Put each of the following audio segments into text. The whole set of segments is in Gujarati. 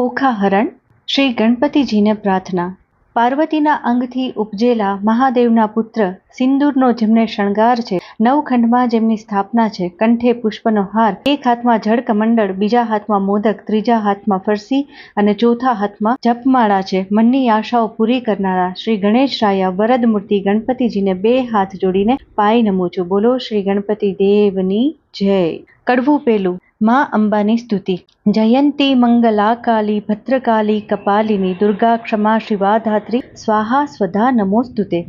ઓખાહરણ શ્રી ગણપતિજીને પ્રાર્થના. પાર્વતીના અંગથી ઉપજેલા મહાદેવના પુત્ર સિંદૂરનો જેમને શણગાર છે, નવખંડમાં જેમની સ્થાપના છે, કંઠે પુષ્પનો હાર, એક હાથમાં જળ કમંડળ, બીજા હાથમાં મોદક, ત્રીજા હાથમાં ફરસી અને ચોથા હાથમાં જપમાળા છે. મનની આશાઓ પૂરી કરનારા શ્રી ગણેશ રાયા વરદ મૂર્તિ ગણપતિજીને બે હાથ જોડીને પાય નમું છું. બોલો શ્રી ગણપતિ દેવની જય. કડવું પેલું. માં અંબાની સ્તુતિ. જયંતી મંગલા કાલી ભદ્રકાલી કપાલિની દુર્ગા ક્ષમા શિવા ધાત્રી સ્વાહા સ્વધા નમોસ્તુતે.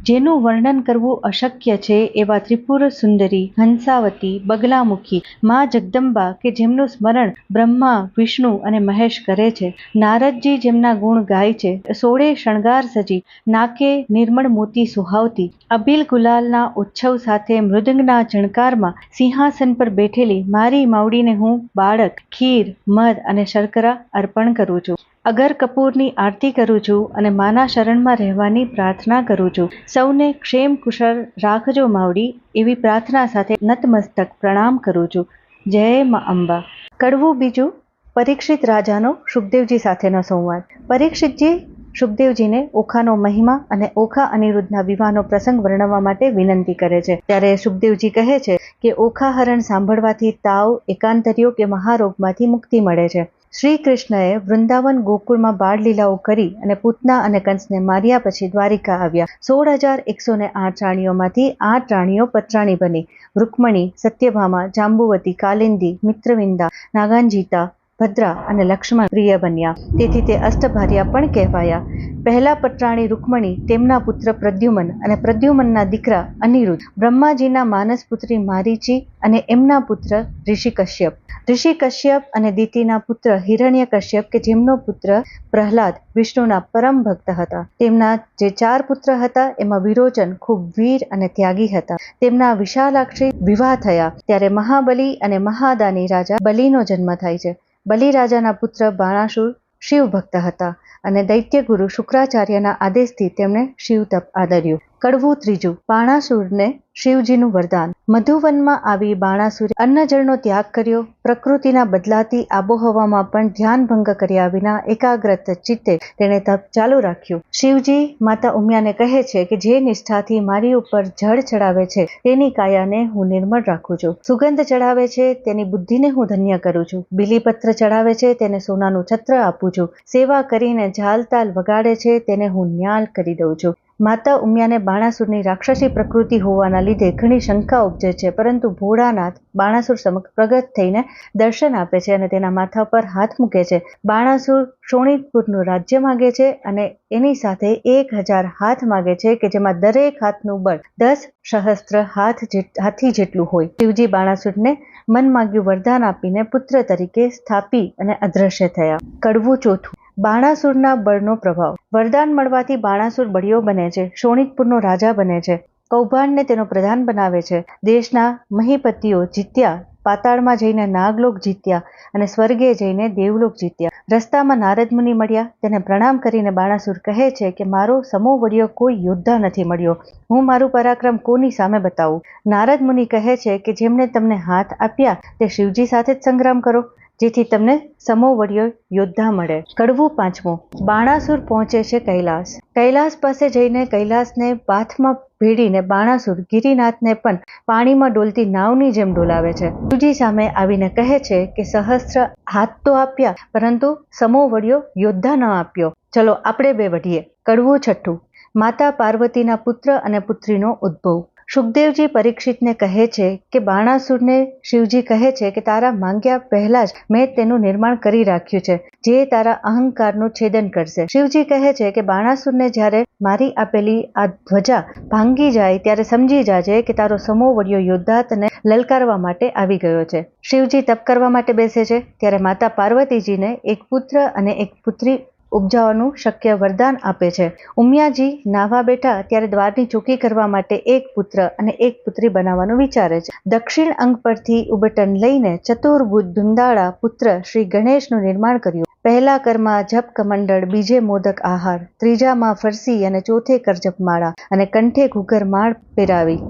જેનું વર્ણન કરવું અશક્ય છે એવા ત્રિપુર સુંદરી, હંસાવતી, બગલામુખી માં જગદંબા કે જેમનું સ્મરણ બ્રહ્મા, વિષ્ણુ અને મહેશ કરે છે. નારદજી જેમના ગુણ ગાય છે. સોળે શણગાર સજી, નાકે નિર્મળ મોતી સુહાવતી, અબિલ ગુલાલના ઉચ્છવ સાથે મૃદંગના ઝણકારમાં સિંહાસન પર બેઠેલી મારી માવડીને હું બાળક, ખીર, મધ અને શર્કરા અર્પણ કરું છું. અગર કપૂરની આરતી કરું છું અને માના શરણમાં રહેવાની પ્રાર્થના કરું છું. સૌને ક્ષેમ કુશળ રાખજો માવડી એવી પ્રાર્થના સાથે નતમસ્તક પ્રણામ કરું છું. જય મા અંબા. કડવું બીજું. પરીક્ષિત રાજાનો શુકદેવજી સાથેનો સંવાદ. પરીક્ષિતજી શુકદેવજીને ઓખાનો મહિમા અને ઓખા અનિરુદ્ધના વિવાહનો પ્રસંગ વર્ણવવા માટે વિનંતી કરે છે. ત્યારે શુકદેવજી કહે છે કે ઓખાહરણ સાંભળવાથી તાવ, એકાંતર્યો કે મહારોગમાંથી મુક્તિ મળે છે. શ્રી કૃષ્ણએ વૃંદાવન ગોકુળમાં બાળલીલાઓ કરી અને પૂતના અને કંસને માર્યા પછી દ્વારિકા આવ્યા. 16,108 રાણીઓમાંથી 8 રાણીઓ પત્રાણી બની. રૂકમણી, સત્યભામા, જાંબુવતી, કાલિંદી, મિત્રવિંદા, નાગાંજિતા, ભદ્રા અને લક્ષ્મણ પ્રિય બન્યા. તેથી તે અષ્ટભાર્યા પણ કહેવાયા. પહેલા પત્રાણી રૂકમણી, તેમના પુત્ર પ્રદ્યુમન અને પ્રદ્યુમનના દીકરા અનિરુદ્ધ, બ્રહ્માજીના માનસપુત્રી મારીચી અને એમના પુત્ર ઋષિ કશ્યપ. ઋષિ કશ્યપ અને દિતિના પુત્ર હિરણ્ય કશ્યપ કે જેમનો પુત્ર પ્રહલાદ વિષ્ણુના પરમ ભક્ત હતા. તેમના જે 4 પુત્ર હતા એમાં વિરોચન ખૂબ વીર અને ત્યાગી હતા. તેમના વિશાલાક્ષી વિવાહ થયા ત્યારે મહાબલી અને મહાદાની રાજા બલિનો જન્મ થાય છે. બલિ રાજાના પુત્ર બાણાસુર શિવ ભક્ત હતા અને દૈત્યગુરુ શુક્રાચાર્યના આદેશથી તેમણે શિવ તપ આદર્યું. કડવું ત્રીજું. બાણાસુરને શિવજીનું વરદાન. મધુવનમાં આવી બાણાસુરે અન્નજળનો ત્યાગ કર્યો. પ્રકૃતિના બદલાતી આબોહવામાં પણ ધ્યાન ભંગ કર્યા વિના એકાગ્રત ચિત્તે તેણે તપ ચાલુ રાખ્યું. શિવજી માતા ઉમિયાને કહે છે કે જે નિષ્ઠાથી મારી ઉપર જળ ચડાવે છે તેની કાયાને હું નિર્મળ રાખું છું. સુગંધ ચડાવે છે તેની બુદ્ધિને હું ધન્ય કરું છું. બીલીપત્ર ચડાવે છે તેને સોનાનું છત્ર આપું છું. સેવા કરીને ઝાલતાલ વગાડે છે તેને હું ન્યાલ કરી દઉં છું. માતા ઉમિયાને બાણાસુરની રાક્ષસી પ્રકૃતિ હોવાના લીધે ઘણી શંકા ઉપજે છે, પરંતુ ભોળાનાથ બાણાસુર સમક્ષ પ્રગટ થઈને દર્શન આપે છે અને તેના માથા પર હાથ મૂકે છે. બાણાસુર શોણિતપુરનું રાજ્ય માગે છે અને એની સાથે 1000 હાથ માગે છે કે જેમાં દરેક હાથનું બળ 10 સહસ્ત્ર હાથી જેટલું હોય. શિવજી બાણાસુરને મન માગ્યું વરદાન આપીને પુત્ર તરીકે સ્થાપી અને અદ્રશ્ય થયા. કડવું ચોથું. બાણાસુરના બળનો પ્રભાવ. વરદાન મળવાથી બાણાસુર બળિયો બને છે, શોણિતપુરનો રાજા બને છે, કૌભાંડને તેનો પ્રધાન બનાવે છે, દેશના મહીપતિઓ જીત્યા, પાતાળમાં જઈને નાગલોક જીત્યા અને સ્વર્ગે જઈને દેવલોક જીત્યા. રસ્તામાં નારદ મુનિ મળ્યા. તેને પ્રણામ કરીને બાણાસુર કહે છે કે મારો સમો વળ્યો કોઈ યોદ્ધા નથી મળ્યો. હું મારું પરાક્રમ કોની સામે બતાવું? નારદ મુનિ કહે છે કે જેમણે તમને હાથ આપ્યા તે શિવજી સાથે જ સંગ્રામ કરો જેથી તમને સમો વળ્યો યોદ્ધા મળે. કડવું પાંચમું. બાણાસુર પહોંચે છે કૈલાસ. કૈલાસ પાસે જઈને કૈલાસને બાથમાં ભેડીને બાણાસુર ગિરિનાથને પણ પાણીમાં ડોલતી નાવની જેમ ડોલાવે છે. શિવજી સામે આવીને કહે છે કે સહસ્ત્ર હાથ તો આપ્યા પરંતુ સમો વળ્યો યોદ્ધા ન આપ્યો. ચલો આપણે બે વઢીએ. કડવું છઠ્ઠું. માતા પાર્વતીના પુત્ર અને પુત્રીનો ઉદ્ભવ. શુકદેવજી પરીક્ષિતને કહે છે કે બાણાસુરને શિવજી કહે છે કે તારા માંગ્યા પહેલા જ મેં તેનું નિર્માણ કરી રાખ્યું છે જે તારા અહંકારનું છેદન કરશે. શિવજી કહે છે કે બાણાસુરને જ્યારે મારી આપેલી આ ધ્વજા ભાંગી જાય ત્યારે સમજી જાજે કે તારો સમો વળ્યો યોદ્ધા તને લલકારવા માટે આવી ગયો છે. શિવજી તપ કરવા માટે બેસે છે ત્યારે માતા પાર્વતીજીને એક પુત્ર અને એક પુત્રી ઉપજાવવાનું શક્ય વરદાન આપે છે. ઉમિયાજી નાહવા બેઠા ત્યારે દ્વારની ચોકી કરવા માટે એક પુત્ર અને એક પુત્રી બનાવવાનું વિચારે છે. દક્ષિણ અંગ પરથી ઉબટન લઈને ચતુર્ભુજ ધુંદાળા પુત્ર શ્રી ગણેશનું નિર્માણ કર્યું. પહેલા કરમાં જપ કમંડળ, બીજે મોદક આહાર, ત્રીજામાં ફરસી અને ચોથે કરજપ માળા અને કંઠે ઘૂઘર માળ પહેરાવી.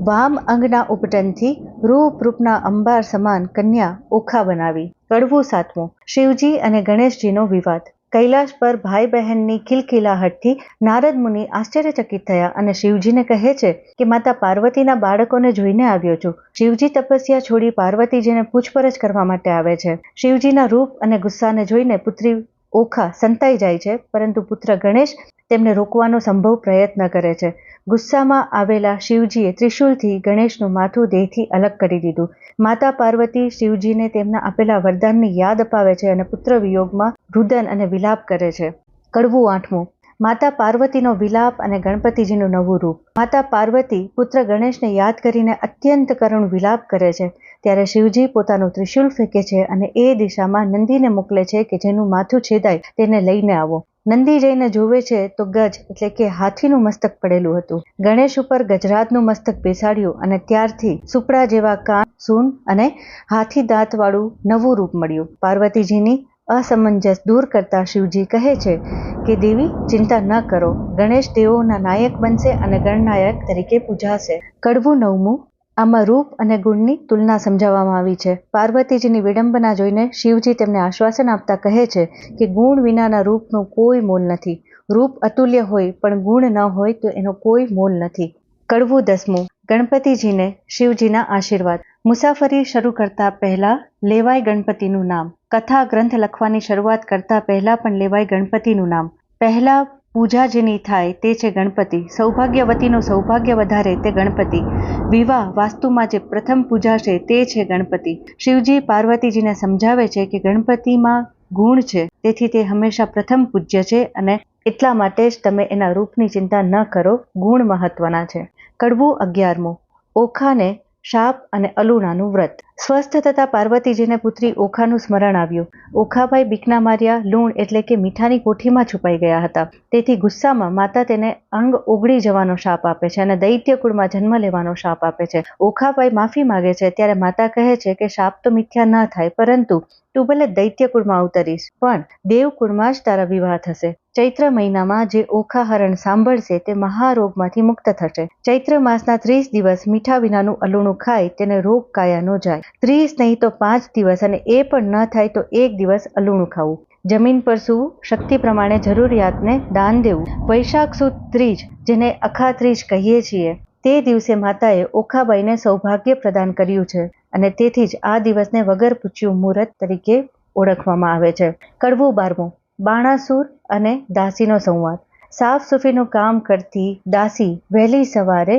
વામ અંગના ઉપટનથી રૂપના અંબાર સમાન કન્યા ઓખા બનાવી. કડવું 7. શિવજી અને ગણેશજીનો વિવાદ. કૈલાશ પર ભાઈ બહેનની ખિલખિલાહટથી નારદ મુનિ આશ્ચર્યચકિત થયા અને શિવજીને કહે છે કે માતા પાર્વતીના બાળકોને જોઈને આવ્યો છું. શિવજી તપસ્યા છોડી પાર્વતીજીને પૂછપરછ કરવા માટે આવે છે. શિવજીના રૂપ અને ગુસ્સાને જોઈને પુત્રી ઓખા સંતાઈ જાય છે, પરંતુ પુત્ર ગણેશ તેમને રોકવાનો સંભવ પ્રયત્ન કરે છે. ગુસ્સામાં આવેલા શિવજીએ ત્રિશૂલથી ગણેશનું માથું દેહથી અલગ કરી દીધું. માતા પાર્વતી શિવજીને તેમના આપેલા વરદાનની યાદ અપાવે છે અને પુત્ર વિયોગમાં રુદન અને વિલાપ કરે છે. કડવું 8. માતા પાર્વતીનો વિલાપ અને ગણપતિજીનું નવું રૂપ. માતા પાર્વતી પુત્ર ગણેશને યાદ કરીને અત્યંત કરુણ વિલાપ કરે છે. ત્યારે શિવજી પોતાનું ત્રિશૂલ ફેંકે છે અને એ દિશામાં નંદીને મોકલે છે કે જેનું માથું છેદાય તેને લઈને આવો. નંદી જઈને જોવે છે તો ગજ એટલે કે હાથીનું મસ્તક પડેલું હતું. ગણેશ ઉપર ગજરાજનું મસ્તક બેસાડ્યું અને ત્યારથી સુપડા જેવા કાન, સૂન અને હાથી દાંતવાળું નવું રૂપ મળ્યું. પાર્વતીજીની અસમંજસ દૂર કરતા શિવજી કહે છે કે દેવી ચિંતા ન કરો, ગણેશ દેવોના નાયક બનશે અને ગણનાયક તરીકે પૂજાશે. કડવું 9. આમાં રૂપ અને ગુણની તુલના સમજાવવામાં આવી છે. પાર્વતીજીની વિડંબના જોઈને શિવજી તેમને આશ્વાસન આપતા કહે છે કે ગુણ વિનાના રૂપનું કોઈ મોલ નથી. રૂપ અતુલ્ય હોય પણ ગુણ ન હોય તો એનો કોઈ મોલ નથી. કડવું 10. ગણપતિજીને શિવજીના આશીર્વાદ. મુસાફરી શરૂ કરતા પહેલા લેવાય ગણપતિનું નામ. કથા ગ્રંથ લખવાની શરૂઆત કરતા પહેલા પણ લેવાય ગણપતિનું નામ. પહેલા પૂજા જેની થાય તે છે ગણપતિ. સૌભાગ્યવતીનું સૌભાગ્ય વધારે તે ગણપતિ. વિવાહ વાસ્તુમાં જે પ્રથમ પૂજાશે તે છે ગણપતિ. શિવજી પાર્વતીજીને સમજાવે છે કે ગણપતિમાં ગુણ છે, તેથી તે હંમેશા પ્રથમ પૂજ્ય છે અને એટલા માટે જ તમે એના રૂપની ચિંતા ન કરો, ગુણ મહત્વના છે. કડવું 11. ઓખાને શાપ અને અલુણાનું વ્રત. સ્વસ્થ થતા પાર્વતીજીને પુત્રી ઓખાનું સ્મરણ આવ્યું. ઓખાભાઈ બીકના માર્યા લૂણ એટલે કે મીઠાની કોઠીમાં છુપાઈ ગયા હતા. તેથી ગુસ્સામાં માતા તેને અંગ ઓગળી જવાનો શાપ આપે છે અને દૈત્ય કુળમાં જન્મ લેવાનો શાપ આપે છે. ઓખાભાઈ માફી માગે છે ત્યારે માતા કહે છે કે શાપ તો મિથ્યા ન થાય, પરંતુ તું ભલે દૈત્ય કુળમાં અવતરીશ પણ દેવકુળમાં જ તારા વિવાહ થશે. ચૈત્ર મહિનામાં જે ઓખા હરણ સાંભળશે તે મહારોગમાંથી મુક્ત થશે. ચૈત્ર માસના 30 દિવસ મીઠા વિનાનું અલુણું ખાય તેને રોગ કાયા ન જાય. 30 નહીં તો 5 દિવસ અને એ પણ ન થાય તો 1 દિવસ અલુણું ખાવું. જમીન પર સૂવું, શક્તિ પ્રમાણે જરૂરિયાતને દાન દેવું. વૈશાખ સુદ ત્રીજ જેને અખાત્રીજ કહીએ છીએ તે દિવસે માતાએ ઓખાબાઈને સૌભાગ્ય પ્રદાન કર્યું છે અને તેથી જ આ દિવસને વગર પૂછ્યું મુહૂર્ત તરીકે ઓળખવામાં આવે છે. કડવું 12. બાણાસુર અને દાસીનો સંવાદ. સાફ સફાઈનું કામ કરતી દાસી વહેલી સવારે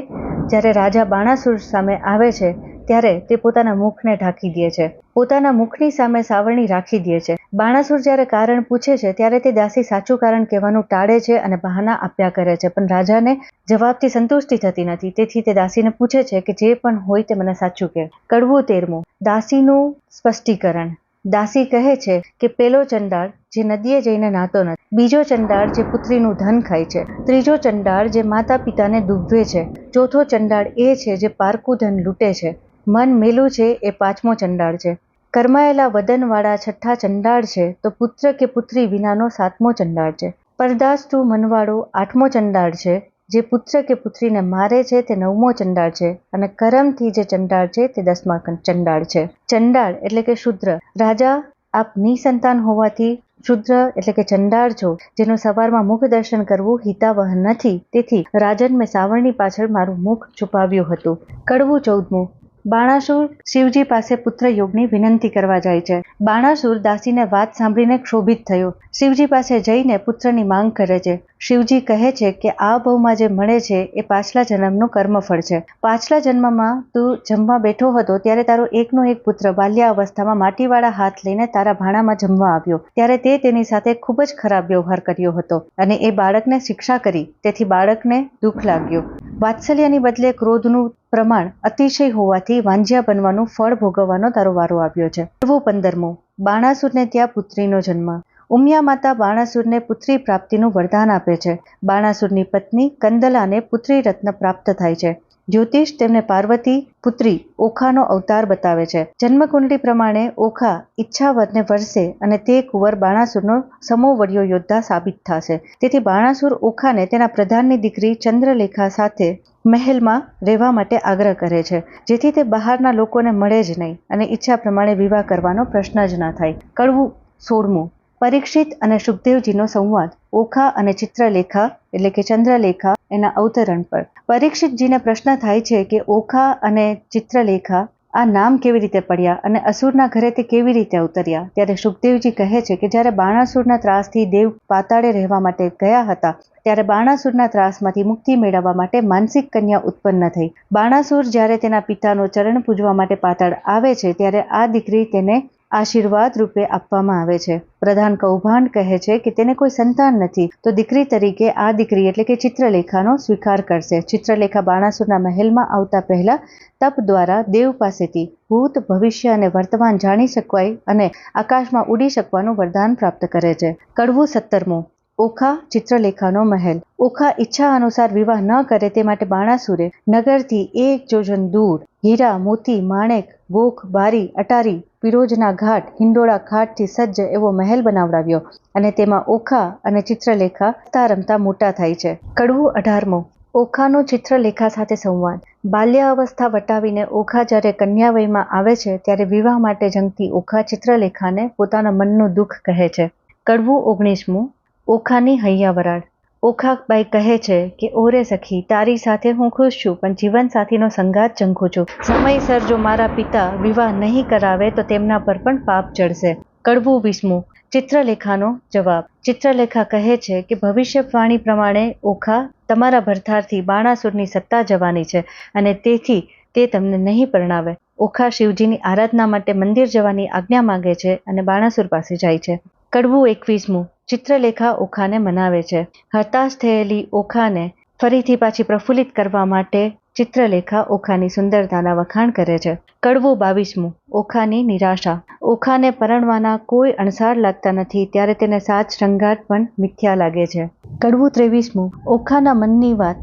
જ્યારે રાજા બાણાસુર સામે આવે છે ત્યારે તે પોતાના મુખને ઢાંકી દે છે. પોતાના મુખની સામે સાવરણી રાખી દે છે. બાણાસુર જ્યારે કારણ પૂછે છે ત્યારે તે દાસી સાચું કારણ કહેવાનું ટાળે છે અને બહાના આપ્યા કરે છે, પણ રાજાને જવાબથી સંતુષ્ટિ થતી નથી. તેથી તે દાસીને પૂછે છે કે જે પણ હોય તે મને સાચું કહે. કડવું 13. દાસીનું સ્પષ્ટીકરણ. દાસી કહે છે કે પેલો ચંડાળ જે નદીએ જઈને નાતો નથી, બીજો ચંડાળ જે પુત્રીનું ધન ખાય છે, ત્રીજો ચંડાળ જે માતા પિતાને દુભવે છે, ચોથો ચંડાળ એ છે જે પારકું ધન લૂંટે છે, મન મેલું છે એ 5મો ચંડાળ છે, કરમાયેલા વદનવાળા 6ઠા ચંડાળ છે તો પુત્ર કે પુત્રી વિનાનો 7મો ચંડાળ છે, પરદાસ્તુ મનવાળો 8મો ચંડાળ છે, જે પુત્ર કે પુત્રીને મારે છે તે 9મો ચંડાળ છે અને કરમથી જે ચંડાળ છે તે 10મા ચંડાળ છે. ચંડાળ એટલે કે શુદ્ર. રાજા આપ નિસંતાન હોવાથી શુદ્ર એટલે કે ચંડાળ છો, જેનું સવારમાં મુખ દર્શન કરવું હિતાવહ નથી, તેથી રાજન મેં સાવરણી પાછળ મારું મુખ છુપાવ્યું હતું. કડવું 14. બાણાસુર શિવજી પાસે પુત્ર યોગની વિનંતી કરવા જાય છે. બાણાસુર દાસીને વાત સાંભળીને ક્ષોભિત થયો. શિવજી પાસે જઈને પુત્રની માંગ કરે છે. શિવજી કહે છે કે આ ભવમાં જે મળે છે એ પાછલા જન્મનું કર્મફળ છે. પાછલા જન્મમાં તું જમવા બેઠો હતો ત્યારે તારો એકનો એક પુત્ર બાલ્યાવસ્થામાં માટીવાળા હાથ લઈને તારા ભાણામાં જમવા આવ્યો. ત્યારે તે તેની સાથે ખૂબ જ ખરાબ વ્યવહાર કર્યો હતો અને એ બાળકને શિક્ષા કરી, તેથી બાળકને દુઃખ લાગ્યું. વાત્સલ્યની બદલે ક્રોધનું પ્રમાણ અતિશય હોવાથી વાંજ્યા બનવાનું ફળ ભોગવવાનો તારો વારો આવ્યો છે. 15. બાણાસુરને ત્યાં પુત્રીનો જન્મ. ઉમિયા માતા બાણાસુરને પુત્રી પ્રાપ્તિનું વરદાન આપે છે. બાણાસુરની પત્ની કંદલાને પુત્રી રત્ન પ્રાપ્ત થાય છે. જ્યોતિષ તેમને પાર્વતી પુત્રી ઓખાનો અવતાર બતાવે છે. જન્મકુંડળી પ્રમાણે ઓખા ઈચ્છાવતને વરસે અને તે કુંવર બાણાસુરનો સમોવડિયો યોદ્ધા સાબિત થશે. તેથી બાણાસુર ઓખાને તેના પ્રધાનની દીકરી ચંદ્રલેખા સાથે મહેલમાં રહેવા માટે આગ્રહ કરે છે, જેથી તે બહારના લોકોને મળે જ નહીં અને ઈચ્છા પ્રમાણે વિવાહ કરવાનો પ્રશ્ન જ ન થાય. કડવું 16મું. પરીક્ષિત અને સુખદેવજીનો સંવાદ ઓખા અને ચિત્રલેખા એટલે કે ચંદ્રલેખા એના અવતરણ પર. પરીક્ષિતજીને પ્રશ્ન થાય છે કે ઓખા અને ચિત્રલેખા આ નામ કેવી રીતે પડ્યા અને અસુરના ઘરે તે કેવી રીતે અવતર્યા? ત્યારે સુખદેવજી કહે છે કે જ્યારે બાણાસુરના ત્રાસથી દેવ પાતાળે રહેવા માટે ગયા હતા ત્યારે બાણાસુરના ત્રાસમાંથી મુક્તિ મેળવવા માટે માનસિક કન્યા ઉત્પન્ન થઈ. બાણાસુર જ્યારે તેના પિતાનો ચરણ પૂજવા માટે પાતાળ આવે છે ત્યારે આ દીકરી તેને આશીર્વાદ રૂપે આપવામાં આવે છે. પ્રધાન કૌભાંડ કહે છે કે તેને કોઈ સંતાન નથી તો દીકરી તરીકે આ દીકરી એટલે કે ચિત્રલેખાનો સ્વીકાર કરશે. ચિત્રલેખા બાણાસુરના મહેલમાં આવતા પહેલા તપ દ્વારા દેવ પાસેથી ભૂત, ભવિષ્ય અને વર્તમાન જાણી શકવાય અને આકાશમાં ઉડી શકવાનું વરદાન પ્રાપ્ત કરે છે. કડવું 17મું. ઓખા ચિત્રલેખાનો મહેલ. ઓખા ઈચ્છા અનુસાર વિવાહ ન કરે તે માટે બાણાસુરે નગરથી 1 જોજન દૂર હીરા, મોતી, માણેક, ગોખ, બારી, અટારી, પિરોજના ઘાટ, હિંડોળા ખાટથી સજ્જ એવો મહેલ બનાવડાવ્યો અને તેમાં ઓખા અને ચિત્રલેખા રમતા રમતા મોટા થાય છે. કડવું 18મું. ઓખાનો ચિત્રલેખા સાથે સંવાદ. બાલ્યાવસ્થા વટાવીને ઓખા જ્યારે કન્યાવયમાં આવે છે ત્યારે વિવાહ માટે જંગતી ઓખા ચિત્રલેખાને પોતાના મનનું દુઃખ કહે છે. કડવું 19મું. ઓખાની હૈયાવરાળ. ઓખાબાઈ કહે છે કે ઓરે સખી, તારી સાથે હું ખુશ છું, પણ જીવનસાથીનો સંગાત ઝંખું છું. સમયસર જો મારા પિતા વિવાહ નહીં કરાવે તો તેમના પર પણ પાપ ચડશે. કડવું 20મું. ચિત્રલેખાનો જવાબ. ચિત્રલેખા કહે છે કે ભવિષ્યવાણી પ્રમાણે ઓખા તમારા ભરથારથી બાણાસુરની સત્તા જવાની છે અને તેથી તે તમને નહીં પરણાવે. ઓખા શિવજીની આરાધના માટે મંદિર જવાની આજ્ઞા માંગે છે અને બાણાસુર પાસે જાય છે. કડવું 21મું. ચિત્રલેખા ઓખાને મનાવે છે. હતાશ થયેલી ઓખાને ફરીથી પાછી પ્રફુલ્લિત કરવા માટે ચિત્રલેખા ઓખાની સુંદરતાના વખાણ કરે છે. કડવું 22મું. ઓખાની નિરાશા. ઓખાને પરણવાના કોઈ અણસાર લાગતા નથી ત્યારે તેને સાજ શણગાર પણ મિથ્યા લાગે છે. કડવું 23મું. ઓખાના મનની વાત.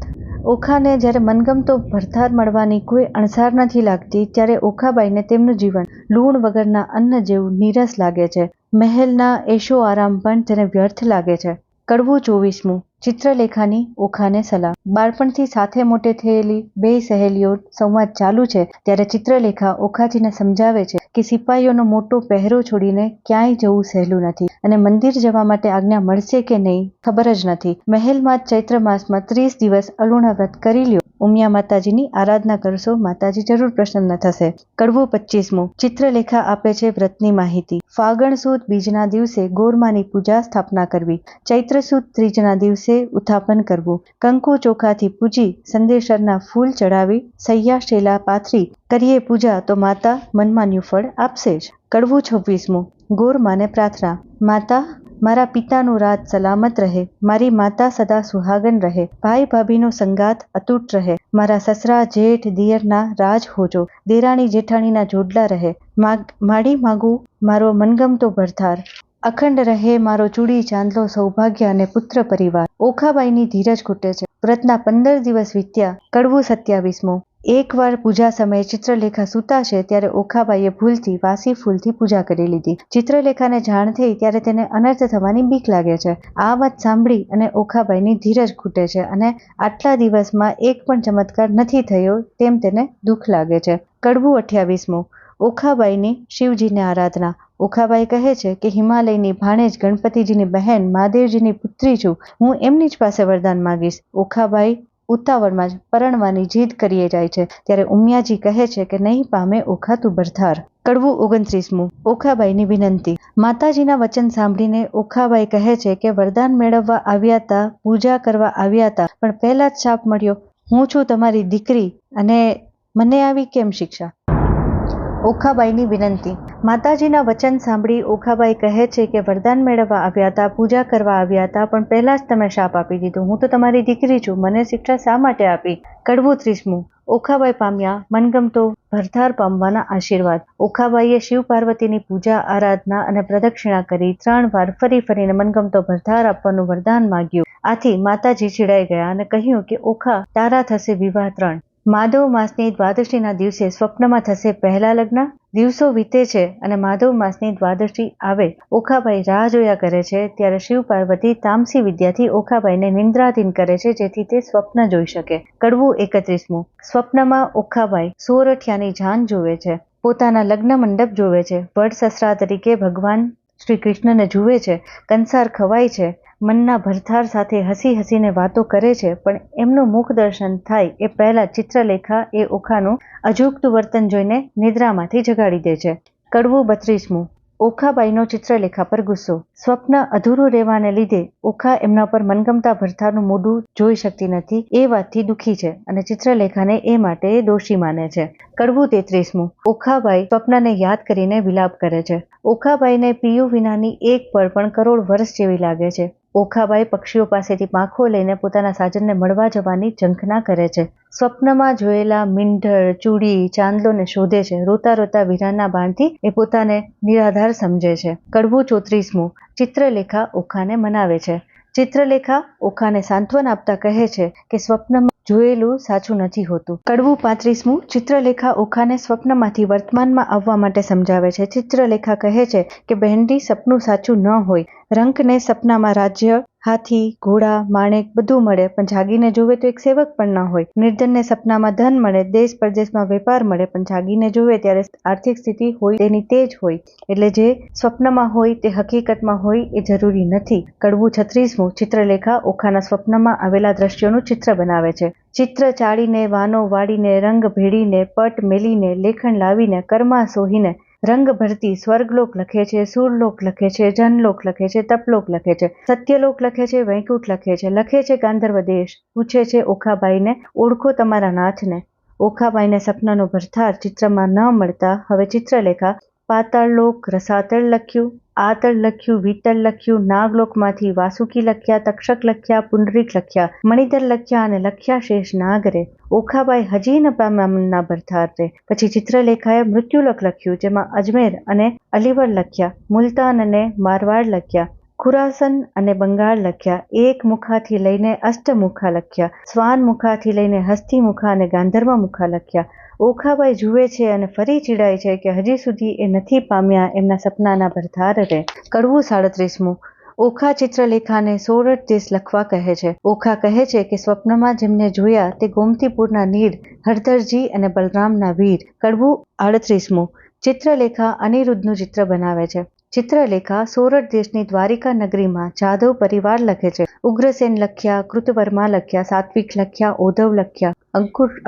ઓખાને જ્યારે મનગમતો ભરથાર મળવાની કોઈ અણસાર નથી લાગતી ત્યારે ઓખાબાઈને તેમનું જીવન લૂણ વગરના અન્ન જેવું નીરસ લાગે છે. મહેલના એશો આરામ પણ તેને વ્યર્થ લાગે છે. કડવું 24મું. ચિત્રલેખાની ઓખાને સલાહ. બાળપણથી સાથે મોટે થયેલી બે સહેલીઓ સંવાદ ચાલુ છે ત્યારે ચિત્રલેખા ઓખાજીને સમજાવે છે કે સિપાહીઓનો મોટો પહેરો છોડીને ક્યાંય જવું સહેલું નથી અને મંદિર જવા માટે આજ્ઞા મળશે કે નહીં ખબર જ નથી. મહેલમાં જ ચૈત્ર માસમાં 30 દિવસ અલુણા વ્રત કરી લ્યો. ઉમિયા માતાજીની આરાધના કરશો, માતાજી જરૂર પ્રસન્ન થશે. કડવું 25મું. ચિત્રલેખા આપે છે વ્રતની માહિતી. ફાગણ સુદ બીજના દિવસે ગોરમાની પૂજા સ્થાપના કરવી. ચૈત્ર સુદ ત્રીજના દિવસે ઉત્થાપન કરવું. કંકુ ચોખાથી પૂજી સંદેશરના ફૂલ ચડાવી સૈયા શેલા પાથરી કરીએ પૂજા તો માતા મનમાન્યું ફળ આપશે જ. કડવું 26મું. ગોરમાને પ્રાર્થના. માતા, મારા પિતાનું રાજ સલામત રહે, મારી માતા સદા સુહાગન રહે, ભાઈ ભાભીનો સંગાત અતૂટ રહે, મારા સસરા જેઠ દિયરના રાજ હોજો, દેરાણી જેઠાણીના જોડલા રહે, માડી માગું મારો મનગમતો ભરથાર, અખંડ રહે મારો ચૂડી ચાંદલો સૌભાગ્ય અને પુત્ર પરિવાર. ઓખાબાઈની ધીરજ ખૂટે છે. વ્રતના 15 દિવસ વીત્યા. કડવું 27મું. એકવાર પૂજા સમયે ચિત્રલેખા સૂતા છે ત્યારે ઓખાબાઈએ ભૂલથી વાસી ફૂલથી પૂજા કરી લીધી. ચિત્રલેખાને જાણ થઈ ત્યારે તેને અનર્થ થવાની બીક લાગે છે. આ વાત સાંભળી અને ઓખાબાઈની ધીરજ ખૂટે છે અને આટલા દિવસમાં એક પણ ચમત્કાર નથી થયો તેમ તેને દુઃખ લાગે છે. કડવું 28મું. ઓખાબાઈની શિવજીને આરાધના. ઓખાબાઈ કહે છે કે હિમાલયની ભાણેજ ગણપતિજીની બહેન મહાદેવજીની પુત્રી છું, હું એમની જ પાસે વરદાન માંગીશ. ઓખાબાઈ ઉતાવળમાં જ પરણવાની જીદ કરીએ જાય છે ત્યારે ઉમિયાજી કહે છે કે નહીં પામે ઓખા તું ભરથાર. કડવું 29મું. ઓખાબાઈની વિનંતી. માતાજીના વચન સાંભળીને ઓખાબાઈ કહે છે કે વરદાન મેળવવા આવ્યા તા, પૂજા કરવા આવ્યા તા, પણ પહેલા જ શાપ મળ્યો. હું છું તમારી દીકરી અને મને આવી કેમ શિક્ષા? ઓખાબાઈની વિનંતી. માતાજીના વચન સાંભળી ઓખાબાઈ કહે છે કે વરદાન મેળવવા આવ્યા હતા, પૂજા કરવા આવ્યા હતા, પણ પહેલા જ તમે શાપ આપી દીધો. હું તો તમારી દીકરી છું, મને શિક્ષા શા માટે આપી? કડવું 30મું. ઓખાબાઈ પામ્યા મનગમતો ભરથાર પામવાના આશીર્વાદ. ઓખાબાઈએ શિવ પાર્વતીની પૂજા આરાધના અને પ્રદક્ષિણા કરી 3 વાર ફરીને મનગમતો ભરથાર આપવાનું વરદાન માંગ્યું. આથી માતાજી ચીડાઈ ગયા અને કહ્યું કે ઓખા તારા થશે વિવાહ 3. માધવ માસની દ્વાદશીના દિવસે સ્વપ્નમાં થશે પહેલા લગ્ન. દિવસો વીતે છે અને માધવ માસની દ્વાદશી આવે ઓખાબાઈ રાહ જોયા કરે છે ત્યારે શિવ પાર્વતી તામસી વિદ્યાથી ઓખાબાઈને નિંદ્રાધીન કરે છે જેથી તે સ્વપ્ન જોઈ શકે. કડવું 31મું. સ્વપ્નમાં ઓખાબાઈ સોરઠિયાની જાન જોવે છે, પોતાના લગ્ન મંડપ જોવે છે, વડ સસરા તરીકે ભગવાન શ્રી કૃષ્ણને જુએ છે, કંસાર ખવાય છે, મનના ભરથાર સાથે હસી હસીને વાતો કરે છે, પણ એમનું મુખ દર્શન થાય એ પહેલા ચિત્રલેખા એ ઓખાનું અજુગતું વર્તન જોઈને નિદ્રામાંથી જગાડી દે છે. કડવું 32મું. ઓખાબાઈનો ચિત્રલેખા પર ગુસ્સો. સ્વપ્ન અધૂરું રહેવાને લીધે ઓખા એમના પર મનગમતા ભરથારનું મોઢું જોઈ શકતી નથી એ વાતથી દુઃખી છે અને ચિત્રલેખાને એ માટે દોષી માને છે. કડવું 33મું. ઓખાબાઈ સ્વપ્નને યાદ કરીને વિલાપ કરે છે. ઓખાબાઈને પિયુ વિનાની એક પળ પણ કરોડ વર્ષ જેવી લાગે છે. ઓખાબાઈ પક્ષીઓ પાસેથી પાંખો લઈને પોતાના સાજનને મળવા જવાની ઝંખના કરે છે. સ્વપ્નમાં જોયેલા મીંઢળ, ચૂડી, ચાંદલોને શોધે છે. રોતા રોતા વીરાના બાણથી એ પોતાને નિરાધાર સમજે છે. કડવું 34મું. ચિત્રલેખા ઓખાને મનાવે છે. ચિત્રલેખા ઓખાને સાંત્વન આપતા કહે છે કે સ્વપ્નમાં જોયેલું સાચું નથી હોતું. કડવું 35મું. ચિત્રલેખા ઓખાને સ્વપ્નમાંથી વર્તમાનમાં આવવા માટે સમજાવે છે. ચિત્રલેખા કહે છે કે બહેનડી, સપનું સાચું ન હોય. રંકને સપનામાં રાજ્ય, હાથી, ઘોડા, માણેક બધું મળે, પણ જાગીને જોવે તો એક સેવક પણ ન હોય. નિર્ધનને સપનામાં ધન મળે, દેશ પરદેશમાં વેપાર મળે, પણ જાગીને જોવે ત્યારે આર્થિક સ્થિતિ હોય તેની તે જ હોય. એટલે જે સ્વપ્નમાં હોય તે હકીકતમાં હોય એ જરૂરી નથી. કડવું 36મું. ચિત્રલેખા ઓખાના સ્વપ્નમાં આવેલા દ્રશ્યોનું ચિત્ર બનાવે છે. ચિત્ર ચાળીને, વાનો વાળીને, રંગ ભેળીને, પટ મેલીને, લેખન લાવીને, કર્મા સોહીને રંગ ભરતી સ્વર્ગલોક લખે છે, સુરલોક લખે છે, જનલોક લખે છે, તપલોક લખે છે, સત્યલોક લખે છે, વૈકુંઠ લખે છે, લખે છે ગાંધર્વ દેશ. પૂછે છે ઓખાબાઈને, ઓળખો તમારા નાથને. ઓખાબાઈને સપનાનો ભરથાર ચિત્રમાં ન મળતા હવે ચિત્રલેખા પાતાળલોક, રસાતળ લખ્યું, આતળ લખ્યું, વિતળ લખ્યું, નાગલોકમાંથી વાસુકી લખ્યા, તક્ષક લખ્યા, પુંડરીક લખ્યા, મણિધર લખ્યા અને લખ્યા શેષ નાગરે. ઓખાબાઈ હજી ન પામ્યા મનના ભરથાર રે. પછી ચિત્રલેખાએ મૃત્યુલોક લખ્યું, જેમાં અજમેર અને અલીવર લખ્યા, મુલતાન અને મારવાડ લખ્યા, ખુરાસન અને બંગાળ લખ્યા, એક મુખાથી લઈને અષ્ટમુખા લખ્યા, સ્વાન મુખાથી લઈને હસ્તી મુખા અને ગાંધર્વ મુખા લખ્યા. ઓખાબાઈ જુએ છે અને ફરી ચીડાય છે કે હજી સુધી એ નથી પામ્યા એમના સપનાના ભરથાર રે. કડવું 37મું. ઓખા ચિત્રલેખાને સોરઠ દેશ લખવા કહે છે. ઓખા કહે છે કે સ્વપ્નમાં જેમને જોયા તે ગોમતીપુરના નીર, હરધરજી અને બલરામના વીર. કડવું 38મું. ચિત્રલેખા અનિરુદ્ધનું ચિત્ર બનાવે છે. ચિત્રલેખા સોરઠ દેશની દ્વારિકા નગરીમાં જાદવ પરિવાર લખે છે. ઉગ્રસેન લખ્યા, કૃતવર્મા લખ્યા, સાત્વિક લખ્યા, ઓધવ લખ્યા,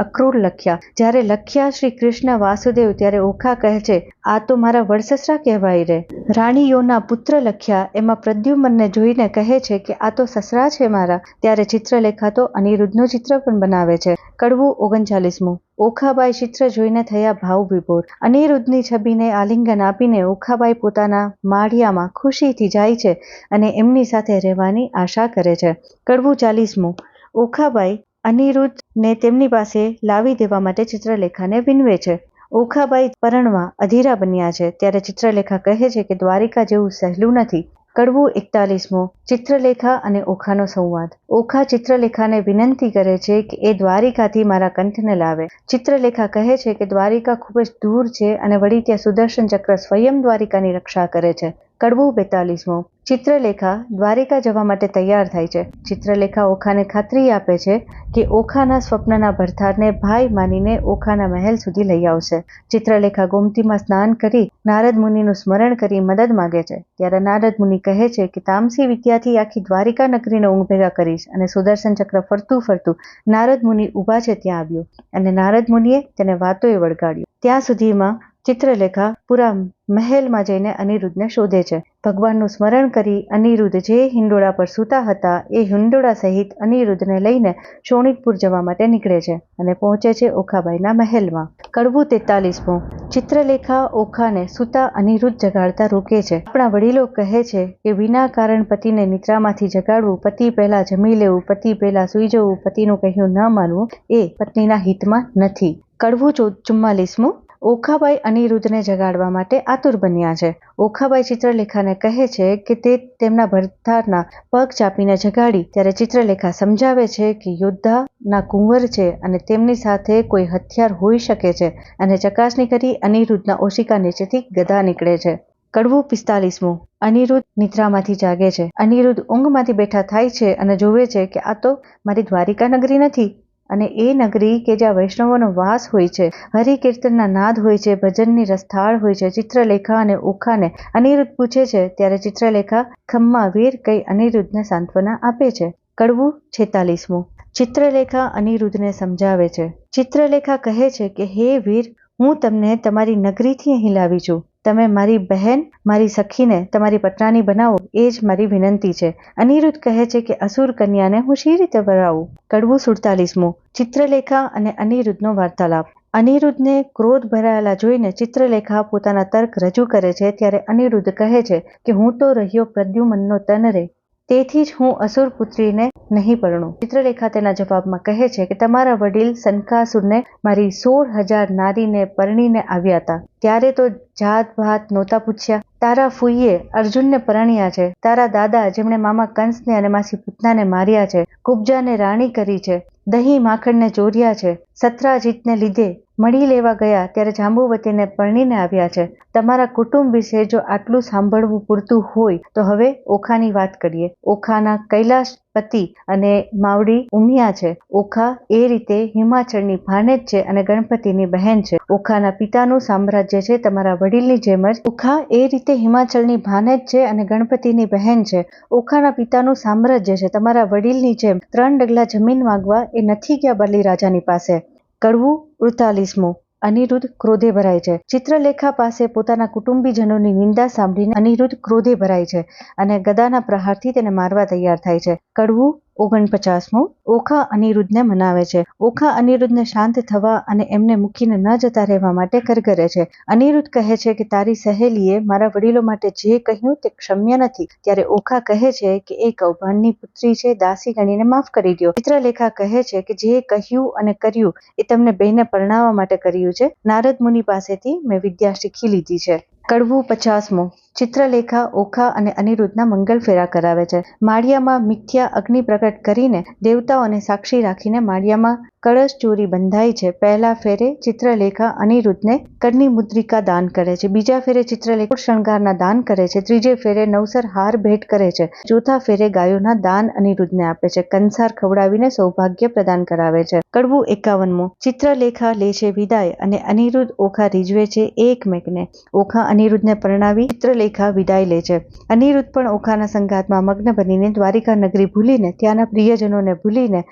અક્રૂર લખ્યા. જ્યારે લખ્યા શ્રી કૃષ્ણ વાસુદેવ ત્યારે ઓખા કહે છે આ તો મારા વડસસરા કહેવાય રે. રાણીઓના પુત્ર લખ્યા એમાં પ્રદ્યુમ્નને જોઈને કહે છે કે આ તો સસરા છે મારા. ત્યારે ચિત્રલેખા તો અનિરુદ્ધનું ચિત્ર પણ બનાવે છે. કડવું 39મું. ઓખાબાઈ ચિત્ર જોઈને થયા ભાવ વિભોર. અનિરુદ્ધની છબીને આલિંગન આપીને ઓખાબાઈ પોતાના માળિયામાં ખુશીથી જાય છે અને એમની સાથે રહેવાની આશા કરે છે. કડવું 40મું. ઓખાબાઈ અનિરુદ્ધને તેમની પાસે લાવી દેવા માટે ચિત્રલેખાને વિનવે છે. ઓખાબાઈ પરણવા અધીરા બન્યા છે ત્યારે ચિત્રલેખા કહે છે કે દ્વારિકા જેવું સહેલું નથી. કડવું 41મું. ચિત્રલેખા અને ઓખાનો સંવાદ. ઓખા ચિત્રલેખાને વિનંતી કરે છે કે એ દ્વારિકાથી મારા કંઠને લાવે. ચિત્રલેખા કહે છે કે દ્વારિકા ખૂબ જ દૂર છે અને વળી ત્યાં સુદર્શન ચક્ર સ્વયં દ્વારિકાની રક્ષા કરે છે. કડવું 42મું. ચિત્રલેખા દ્વારિકા જવા માટે તૈયાર થાય છે. ચિત્રલેખા ઓખાને ખાતરી આપે છે કે ઓખાના સ્વપ્નના ભરથારને ભાઈ માનીને ઓખાના મહેલ સુધી લઈ આવશે. ચિત્રલેખા ગોમતીમાં સ્નાન કરી નારદ મુનિનું સ્મરણ કરી મદદ માગે છે. ત્યારે નારદ મુનિ કહે છે કે તામસી વિદ્યાથી આખી દ્વારિકા નગરીને ઊંઘ ભેગા કરીશ અને સુદર્શન ચક્ર ફરતું ફરતું નારદ મુનિ ઊભા છે ત્યાં આવ્યો અને નારદ મુનિએ તેને વાતોએ વળગાડ્યો. ત્યાં સુધીમાં ચિત્રલેખા પૂરા મહેલમાં જઈને અનિરુદ્ધને શોધે છે. ભગવાનનું સ્મરણ કરી અનિરુદ્ધ જે હિંડોળા પર સૂતા હતા એ હિંડોળા સહિત અનિરુદ્ધને લઈને શોણિતપુર જવા માટે નીકળે છે અને પહોંચે છે ઓખાબાઈના મહેલમાં. કડવું 43મું. ચિત્રલેખા ઓખાને સૂતા અનિરુદ્ધ જગાડતા રોકે છે. આપણા વડીલો કહે છે કે વિના કારણ પતિને નિદ્રામાંથી જગાડવું, પતિ પહેલા જમી લેવું, પતિ પહેલા સૂઈ જવું, પતિનું કહ્યું ન માનવું એ પત્નીના હિતમાં નથી. કડવું 44મું. ઓખાબાઈ અનિરુદ્ધને જગાડવા માટે આતુર બન્યા છે. ઓખાબાઈ ચિત્રલેખાને કહે છે કે તે તેમના ભરથારના પગ ચાપીને જગાડી ત્યારે ચિત્રલેખા સમજાવે છે કે યોદ્ધાના કુંવર છે અને તેમની સાથે કોઈ હથિયાર હોઈ શકે છે અને ચકાસણી કરી અનિરુદ્ધના ઓશિકા નીચેથી ગદા નીકળે છે. કડવું 45મું. અનિરુદ્ધ નિદ્રામાંથી જાગે છે. અનિરુદ્ધ ઊંઘમાંથી બેઠા થાય છે અને જોવે છે કે આ તો મારી દ્વારિકા નગરી નથી અને એ નગરી કે જ્યાં વૈષ્ણવોનો વાસ હોય છે, હરિકીર્તનના નાદ હોય છે, ભજનની રસથાળ હોય છે. ચિત્રલેખા અને ઓખાને અનિરુદ્ધ પૂછે છે ત્યારે ચિત્રલેખા ખમ્મા વીર કહી અનિરુદ્ધને સાંત્વના આપે છે. કડવું 46મું. ચિત્રલેખા અનિરુદ્ધને સમજાવે છે. ચિત્રલેખા કહે છે કે હે વીર, હું તમને તમારી નગરીથી અહીં લાવી છું. તમે મારી બહેન, મારી સખીને તમારી પટરાની બનાવો એ જ મારી વિનંતી છે. અનિરુદ્ધ કહે છે કે અસુર કન્યાને હું શી રીતે વરાવું? કડવું 47મું. ચિત્રલેખા અને અનિરુદ્ધનો વાર્તાલાપ. અનિરુદ્ધને ક્રોધ ભરાયેલા જોઈને ચિત્રલેખા પોતાના તર્ક રજૂ કરે છે ત્યારે અનિરુદ્ધ કહે છે કે હું તો રહ્યો પ્રદ્યુમનનો તન રે, તેથી જ હું અસુર પુત્રીને નહીં પરણું. ચિત્રલેખા તેના જવાબમાં કહે છે કે તમારા વડીલ સનકાસુરને મારી 16,000 નારીને પરણીને આવ્યા હતા ત્યારે તો જાત ભાત નહોતા પૂછ્યા. તારા ફૂઈએ અર્જુનને પરણ્યા છે. તારા દાદા જેમણે મામા કંસને અને માસી પૂતનાને માર્યા છે, કુબ્જાને રાણી કરી છે, દહીં માખણને ચોર્યા છે, સત્રાજીતને લીધે મળી લેવા ગયા ત્યારે જાંબુવતીને પરણીને આવ્યા છે. તમારા કુટુંબ વિશે જો આટલું સાંભળવું પૂરતું હોય તો હવે ઓખાની વાત કરીએ. ઓખાના કૈલાશપતિ અને માવડી ઉમિયા છે. ઓખા એ રીતે હિમાચળની ભાણેજ છે અને ગણપતિની બહેન છે. ઓખાના પિતાનું સામ્રાજ્ય છે તમારા વડીલની જેમ જ. ઓખા એ રીતે હિમાચળની ભાણેજ છે અને ગણપતિની બહેન છે. ઓખાના પિતાનું સામ્રાજ્ય છે તમારા વડીલની જેમ. 3 ડગલા જમીન માંગવા એ નથી ગયા બલિરાજાની પાસે. કડવું 48મું. અનિરુદ્ધ ક્રોધે ભરાય છે. ચિત્રલેખા પાસે પોતાના કુટુંબીજનોની નિંદા સાંભળીને અનિરુદ્ધ ક્રોધે ભરાય છે અને ગદાના પ્રહારથી તેને મારવા તૈયાર થાય છે. કડવું 49મું. ઓખા અનિરુદ્ધને મનાવે છે. ઓખા અનિરુદ્ધને શાંત થવા અને એમને મૂકીને ન જતા રહેવા માટે કરગરે છે. અનિરુદ્ધ કહે છે કે તારી સહેલીએ મારા વડીલો માટે જે કહ્યું તે ક્ષમ્ય નથી. ત્યારે ઓખા કહે છે કે એ કૌભાંડની પુત્રી છે, દાસી ગણીને માફ કરી દો. ચિત્રલેખા કહે છે કે જે કહ્યું અને કર્યું એ તમને બેને પરણાવવા માટે કર્યું છે. નારદ મુનિ પાસેથી મેં વિદ્યા શીખી લીધી છે. કડવું 50મું. ચિત્રલેખા ઓખા અને અનિરુદ્ધના મંગલ ફેરા કરાવે છે. માળિયામાં મિથ્યા અગ્નિ પ્રગટ કરીને દેવતાઓને સાક્ષી રાખીને માળિયામાં કળશ ચોરી બંધાય છે. પહેલા ફેરે ચિત્રલેખા અનિરુદ્ધને કરની મુદ્રિકા દાન કરે છે. બીજા ફેરે ચિત્રલેખા શણગારના દાન કરે છે. ત્રીજે ફેરે નવસર હાર ભેટ કરે છે. ચોથા ફેરે ગાયોના દાન અનિરુદ્ધને આપે છે. કંસાર ખવડાવીને સૌભાગ્ય પ્રદાન કરાવે છે. કડવું 51મું. ચિત્રલેખા લે છે વિદાય અને અનિરુદ્ધ ઓખા રીઝવે છે એકમેકને. ઓખા અનિરુદ્ધને પરણાવી ચિત્રલેખા વિદાય લે છે. અનિરુદ્ધ પણ ઓખાના સંગાતમાં મગ્ન બનીને દ્વારિકા નગરી ભૂલીને ત્યાંના પ્રિયજનોને ભૂલીને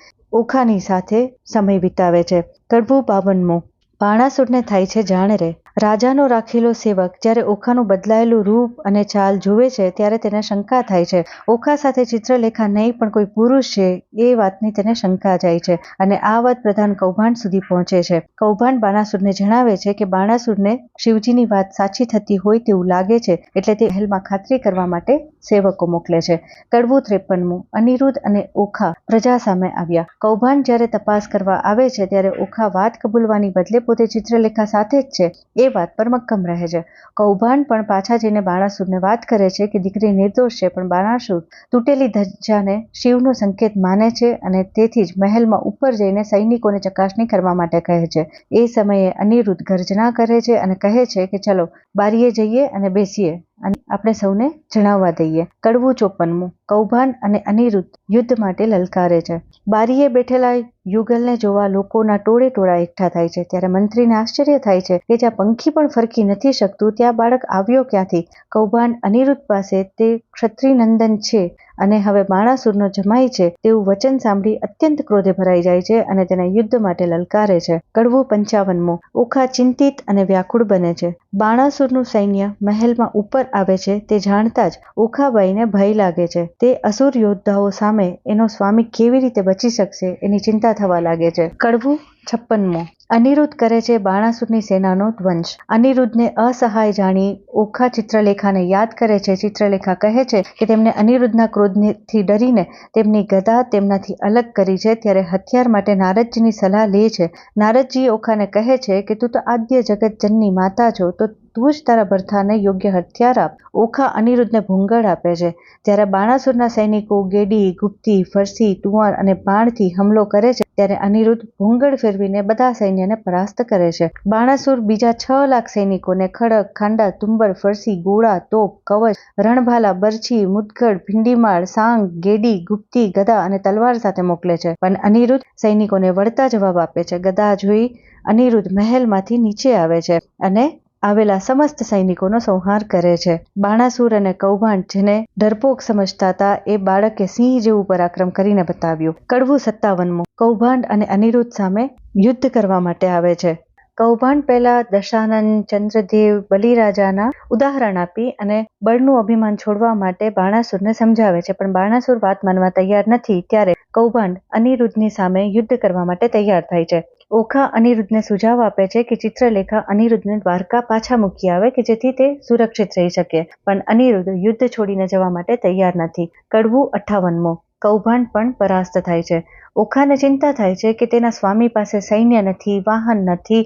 ઓખાની સાથે સમય વિતાવે છે. કડવું 52મું. બાણાસુરને થાય છે જાણ રે. રાજાનો રાખેલો સેવક જ્યારે ઓખાનું બદલાયેલું રૂપ અને ચાલ જુએ છે ત્યારે તેને શંકા થાય છે. ઓખા સાથે ચિત્રલેખા નહીં પણ કોઈ પુરુષ છે એ વાતની તેને શંકા જાય છે અને આ વાત પ્રધાન કૌભાંડ સુધી પહોંચે છે. કૌભાંડ બાણાસુરને જણાવે છે કે બાણાસુરને શિવજીની વાત સાચી થતી હોય તેવું લાગે છે એટલે તે મહેલમાં ખાતરી કરવા માટે સેવકો મોકલે છે. કડવું 53મું. અનિરુદ્ધ અને ઓખા પ્રજા સામે આવ્યા. કૌભાંડ જ્યારે તપાસ કરવા આવે છે ત્યારે ઓખા વાત કબૂલવાની બદલે પોતે ચિત્રલેખા સાથે જ છે એ વાત પર મક્કમ રહે છે. કૌભાંડ પણ પાછા જઈને બાણાસુરને વાત કરે છે કે દીકરી નિર્દોષ છે પણ બાણાસુર તૂટેલી ધજાને શિવનો સંકેત માને છે અને તેથી જ મહેલમાં ઉપર જઈને સૈનિકોને ચકાસણી કરવા માટે કહે છે. એ સમયે અનિરુદ્ધ ગર્જના કરે છે અને કહે છે કે ચલો બારીએ જઈએ અને બેસીએ અને આપણે સૌને જણાવવા દઈએ. કડવું 54મું. કૌભાંડ અને અનિરુદ્ધ યુદ્ધ માટે લલકારે છે. બારીએ બેઠેલા યુગલને જોવા લોકોના ટોળે ટોળા એકઠા થાય છે. ત્યારે મંત્રીને આશ્ચર્ય થાય છે કે જ્યાં પંખી પણ ફરકી નથી શકતું ત્યાં બાળક આવ્યો ક્યાંથી? કૌભાંડ અનિરુદ્ધ પાસે તે ક્ષત્રિનંદન છે અને હવે બાણાસુરનો જમાઈ છે તેવું વચન સાંભળી અત્યંત ક્રોધે ભરાઈ જાય છે અને તેને યુદ્ધ માટે લલકારે છે. કડવું 55મું. ઓખા ચિંતિત અને વ્યાકુળ બને છે. બાણાસુરનું સૈન્ય મહેલમાં ઉપર આવે છે તે જાણતા જ ઓખાબાઈને ભય લાગે છે. તે અસુર યોદ્ધાઓ સામે એનો સ્વામી કેવી રીતે બચી શકશે એની ચિંતા થવા લાગે છે. કડવું 56મું. અનિરુદ્ધ કરે છે બાણાસુરની સેનાનો ધ્વંસ. અનિરુદ્ધને અસહાય જાણી ઓખા ચિત્રલેખાને યાદ કરે છે. ચિત્રલેખા કહે છે કે તેમને અનિરુદ્ધના ક્રોધથી ડરીને તેમની ગદા તેમનાથી અલગ કરી છે. ત્યારે હથિયાર માટે નારદજીની સલાહ લે છે. નારદજી ઓખાને કહે છે કે તું તો આદ્ય જગતજનની માતા છો, તો તું જ તારા ભરથાને યોગ્ય હથિયાર આપ. ઓખા અનિરુદ્ધને ભૂંગળ આપે છે. ત્યારે બાણાસુરના સૈનિકો ગેડી, ગુપ્તી, ફરસી, ટુંવાર અને બાણથી હમલો કરે છે. ત્યારે અનિરુદ્ધ ભૂંગળ ફેરવીને બધા સૈન્યને પરાસ્ત કરે છે. બાણાસુર બીજા 6 લાખ સૈનિકોને ખડક, ખાંડા, તુંબર, ફરસી, ગોળા, તોપ, કવચ, રણભાલા, બરછી, મુદગળ, ભીંડીમાળ, સાંગ, ગેડી, ગુપ્તી, ગદા અને તલવાર સાથે મોકલે છે. પણ અનિરુદ્ધ સૈનિકોને વળતા જવાબ આપે છે. ગદા જોઈ અનિરુદ્ધ મહેલમાંથી નીચે આવે છે અને આવેલા સમસ્ત સૈનિકોનો સંહાર કરે છે. બાણાસુર અને કૌભાંડ જેને ડરપોક સમજતા હતા એ બાળકે સિંહ જેવું પરાક્રમ કરીને બતાવ્યું. કડવું 57. કૌભાંડ અને અનિરુદ્ધ સામે યુદ્ધ કરવા માટે આવે છે. કૌભાંડ પહેલા દશાનન, ચંદ્રદેવ, બલિરાજાના ઉદાહરણ આપી અને બળનું અભિમાન છોડવા માટે બાણાસુરને સમજાવે છે. પણ બાણાસુર વાત માનવા તૈયાર નથી. ત્યારે કૌભાંડ અનિરુદ્ધની સામે યુદ્ધ કરવા માટે તૈયાર થાય છે. ઓખા અનિરુદ્ધને સુઝાવ આપે છે કે ચિત્રલેખા અનિરુદ્ધને દ્વારકા પાછા મૂકી આવે કે જેથી તે સુરક્ષિત રહી શકે. પણ અનિરુદ્ધ યુદ્ધ છોડીને જવા માટે તૈયાર નથી. કડવું 58. કૌભાંડ પણ પરાસ્ત થાય છે. ઓખાને ચિંતા થાય છે કે તેના સ્વામી પાસે સૈન્ય નથી, વાહન નથી,